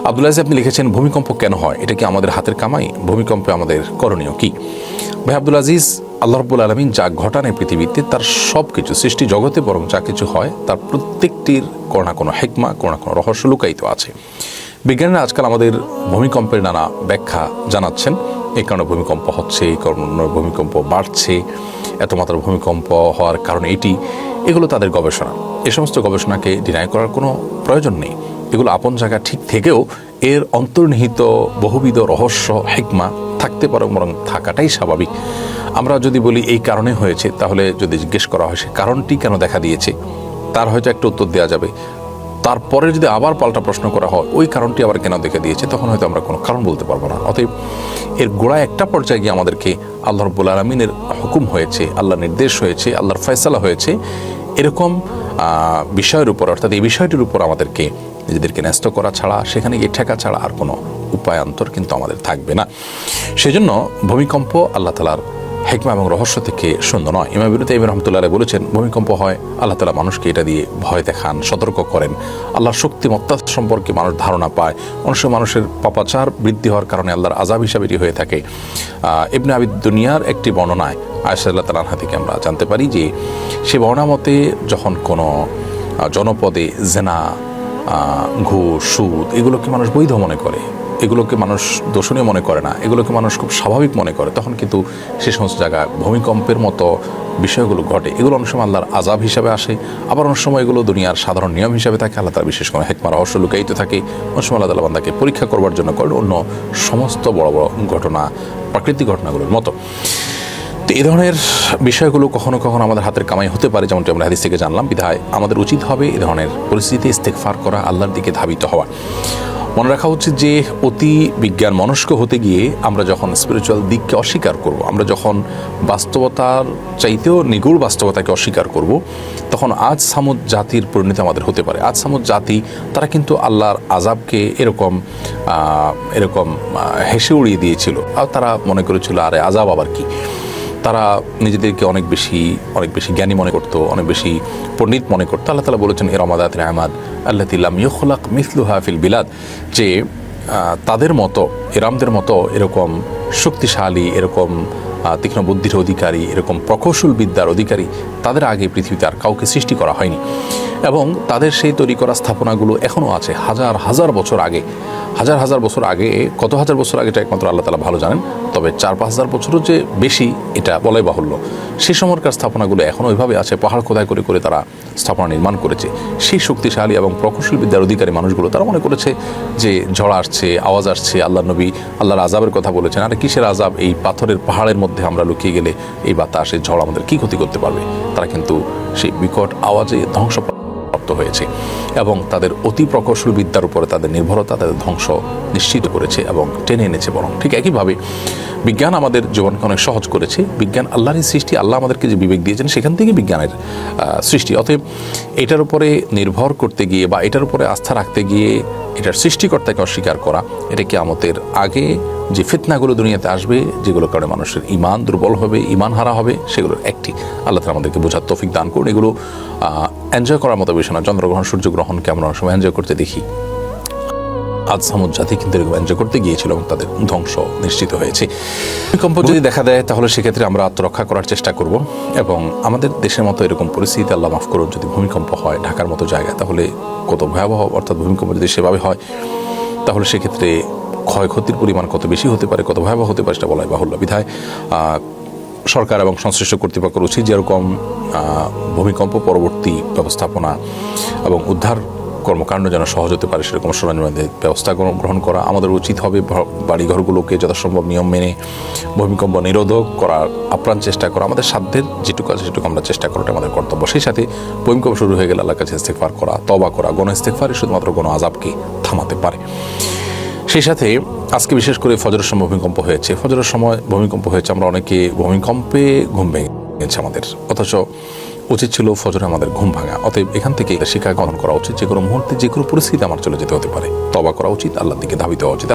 আব্দুল আজিজ আপনি লিখেছেন, ভূমিকম্প কেন হয়? এটা কি আমাদের হাতের কামাই? ভূমিকম্পে আমাদের করণীয় কি? ভাই আব্দুল আজিজ, আল্লাহ রাব্বুল আলামিন যা ঘটান এই পৃথিবীতে, তার সব কিছু সৃষ্টি জগতে বরং যা কিছু হয় তার প্রত্যেকটির কোনো না কোনো হিকমা, কোনো না কোনো রহস্য লুকায়িত আছে। বিজ্ঞানীরা আজকাল আমাদের ভূমিকম্পের নানা ব্যাখ্যা জানাচ্ছেন। এই কারণে ভূমিকম্প হচ্ছে, এই কারণে ভূমিকম্প বাড়ছে, এত মাত্রার ভূমিকম্প হওয়ার কারণ এগুলো তাদের গবেষণা। এই সমস্ত গবেষণাকে ডিনাই করার কোনো প্রয়োজন নেই। এগুলো আপন জায়গা ঠিক থেকেও এর অন্তর্নিহিত বহুবিধ রহস্য, হিকমা থাকতে পারে, বরং থাকাটাই স্বাভাবিক। আমরা যদি বলি এই কারণে হয়েছে, তাহলে যদি জিজ্ঞেস করা হয় সে কারণটি কেন দেখা দিয়েছে, তার হয়তো একটা উত্তর দেওয়া যাবে। তারপরে যদি আবার পাল্টা প্রশ্ন করা হয় ওই কারণটি আবার কেন দেখা দিয়েছে, তখন হয়তো আমরা কোনো কারণ বলতে পারবো না। অতএব এর গোড়ায় একটা পর্যায়ে গিয়ে আমাদেরকে আল্লাহ রাব্বুল আলামিনের হুকুম হয়েছে, আল্লাহর নির্দেশ হয়েছে, আল্লাহর ফয়সালা হয়েছে, এরকম বিষয়ের উপর, অর্থাৎ এই বিষয়টির উপর আমাদেরকে নিজেদেরকে ন্যস্ত করা ছাড়া, সেখানে গিয়ে ঠেকা ছাড়া আর কোনো উপায়ান্তর কিন্তু আমাদের থাকবে না। সেজন্য ভূমিকম্প আল্লাহ তাআলার হিকমা এবং রহস্য থেকে শূন্য নয়। ইমাম ইবনে তাইমিয়া রাহমাতুল্লাহ আলাইহি বলেছেন, ভূমিকম্প হয় আল্লাহ তাআলা মানুষকে এটা দিয়ে ভয় দেখান, সতর্ক করেন, আল্লাহর শক্তিমত্তা সম্পর্কে মানুষ ধারণা পায়। অনেক সময় মানুষের পাপাচার বৃদ্ধি হওয়ার কারণে আল্লাহর আযাব হিসাবে এটি হয়ে থাকে। ইবনে আবি দুনিয়ার একটি বর্ণনায় আয়েশা রাদিয়াল্লাহু তাআলা আনহা থেকে আমরা জানতে পারি যে সে বর্ণনা মতে যখন কোনো জনপদে জেনা, ঘুষ, সুদ এগুলোকে মানুষ বৈধ মনে করে, এগুলোকে মানুষ দোষণীয় মনে করে না, এগুলোকে মানুষ খুব স্বাভাবিক মনে করে, তখন কিন্তু সে সমস্ত জায়গায় ভূমিকম্পের মতো বিষয়গুলো ঘটে। এগুলো অনেক সময় আল্লাহর আযাব হিসাবে আসে, আবার অনেক সময় এগুলো দুনিয়ার সাধারণ নিয়ম হিসাবে থাকে। আল্লাহ তাআলা বিশেষ কোনো হিকমা রহস্য লুকায়িত থাকে। অনেক সময় আল্লাহ তাআলা বান্দাকে পরীক্ষা করবার জন্য করেন, অন্য সমস্ত বড় বড় ঘটনা, প্রাকৃতিক ঘটনাগুলোর মতো। তো এই ধরনের বিষয়গুলো কখনো কখনো আমাদের হাতের কামাই হতে পারে, যেমনটি আমরা হাদিস থেকে জানলাম। বিধায় আমাদের উচিত হবে এই ধরনের পরিস্থিতিতে ইস্তেগফার করা, আল্লাহর দিকে ধাবিত হওয়া। মনে রাখা উচিত যে অতি বিজ্ঞান মনস্ক হতে গিয়ে আমরা যখন স্পিরিচুয়াল দিককে অস্বীকার করব, আমরা যখন বাস্তবতার চাইতেও নিগুড় বাস্তবতাকে অস্বীকার করব, তখন আজ সামুদ জাতির পরিণতি আমাদের হতে পারে। আজ সামুদ জাতি তারা কিন্তু আল্লাহর আযাবকে এরকম হেসে উড়িয়ে দিয়েছিল, আর তারা মনে করেছিল আরে আযাব আবার কি। তারা নিজেদেরকে অনেক বেশি জ্ঞানী মনে করত, অনেক বেশি পণ্ডিত মনে করতো। আল্লাহ তাআলা বলেছেন ইরমাদাত আহমাদ আল্লাতী লাম ইউখলাক মিসলুহা ফিল বিলাদ, যে তাদের মতো, ইরামদের মতো এরকম শক্তিশালী, এরকম তীক্ষ্ণ বুদ্ধির অধিকারী, এরকম প্রকৌশল বিদ্যার অধিকারী তাদের আগে পৃথিবীতে আর কাউকে সৃষ্টি করা হয়নি। এবং তাদের সেই তৈরি করা স্থাপনাগুলো এখনও আছে হাজার হাজার বছর আগে। হাজার বছর আগে, কত হাজার বছর আগে এটা একমাত্র আল্লাহ তাআলা ভালো জানেন, তবে 4-5 হাজার বছরও যে বেশি এটা বলাই বাহুল্য। সে সময়কার স্থাপনাগুলো এখনও ওইভাবে আছে, পাহাড় খোদাই করে করে তারা স্থাপনা নির্মাণ করেছে। সেই শক্তিশালী এবং প্রকৌশল বিদ্যার অধিকারী মানুষগুলো তারা মনে করেছে যে ঝড় আসছে, আওয়াজ আসছে, আল্লাহ নবী আল্লাহর আযাবের কথা বলেছেন। আরে কিসের আযাব? এই পাথরের পাহাড়ের মধ্যে আমরা লুকিয়ে গেলে এই বাতাস, এই ঝড় আমাদের কি ক্ষতি করতে পারবে? তারা কিন্তু সেই বিকট আওয়াজে ধ্বংসপ্রাপ্ত হয়েছে এবং তাদের অতি প্রকৌশল বিদ্যার উপরে তাদের নির্ভরতা তাদের ধ্বংস নিশ্চিত করেছে এবং টেনে এনেছে। বরং ঠিক একইভাবে বিজ্ঞান আমাদের জীবনকে অনেক সহজ করেছে। বিজ্ঞান আল্লাহরই সৃষ্টি, আল্লাহ আমাদেরকে যে বিবেক দিয়েছেন সেখান থেকে বিজ্ঞানের সৃষ্টি। অতএব এটার উপরে নির্ভর করতে গিয়ে বা এটার উপরে আস্থা রাখতে গিয়ে এটার সৃষ্টিকর্তাকে অস্বীকার করা, এটা কিয়ামতের আগে যে ফিতনাগুলো দুনিয়াতে আসবে, যেগুলো কারণে মানুষের ঈমান দুর্বল হবে, ঈমান হারা হবে, সেগুলোর একটি। আল্লাহ তাআলা আমাদেরকে বোঝার তৌফিক দান করুন। এগুলো এনজয় করার মতো বিষয় না। চন্দ্রগ্রহণ, সূর্যগ্রহণকে আমরা অনেক সময় এনজয় করতে দেখি। আজ সামুদ জাতি কিন্তু এরকম এনজয় করতে গিয়েছিল এবং তাদের ধ্বংস নিশ্চিত হয়েছে। ভূমিকম্প যদি দেখা দেয় তাহলে সেক্ষেত্রে আমরা আত্মরক্ষা করার চেষ্টা করব এবং আমাদের দেশের মতো এরকম পরিস্থিতি, আল্লাহ মাফ করুন, যদি ভূমিকম্প হয় ঢাকার মতো জায়গায়, তাহলে কত ভয়াবহ। অর্থাৎ ভূমিকম্প যদি সেভাবে হয় তাহলে সেক্ষেত্রে ক্ষয়ক্ষতির পরিমাণ কত বেশি হতে পারে, কত ভয়াবহ হতে পারে সেটা বলাই বাহুল্য। বিধায় সরকার এবং সংশ্লিষ্ট কর্তৃপক্ষের উচিত যেরকম ভূমিকম্প পরবর্তী ব্যবস্থাপনা এবং উদ্ধার কর্মকাণ্ড যেন সহজ হতে পারে সেরকম সরঞ্জামের ব্যবস্থা গ্রহণ করা। আমাদের উচিত হবে বাড়িঘরগুলোকে যথাসম্ভব নিয়ম মেনে ভূমিকম্প নিরোধক করার আপ্রাণ চেষ্টা করা। আমাদের সাধ্যের যেটুকু আছে সেটুকু আমরা চেষ্টা করাটা আমাদের কর্তব্য। সেই সাথে ভূমিকম্প শুরু হয়ে গেলে আল্লাহর কাছে ইস্তেগফার করা, তওবা করা। গণ ইস্তেগফারই শুধুমাত্র গণ আযাবকে থামাতে পারে। সেই সাথে আজকে বিশেষ করে ফজরের সময় ভূমিকম্প হয়েছে। ফজরের সময় ভূমিকম্প হয়েছে, আমরা অনেকে ভূমিকম্পে ঘুম ভেঙে গেছে আমাদের, অথচ উচিত ছিল ফজরে আমাদের ঘুম ভাঙা। অতএব এখান থেকে শিক্ষা গ্রহণ করা উচিত, যে কোনো মুহূর্তে যে কোনো পরিস্থিতি আমার চলে যেতে হতে পারে, তওবা করা উচিত, আল্লাহর দিকে ধাবিত হওয়া উচিত।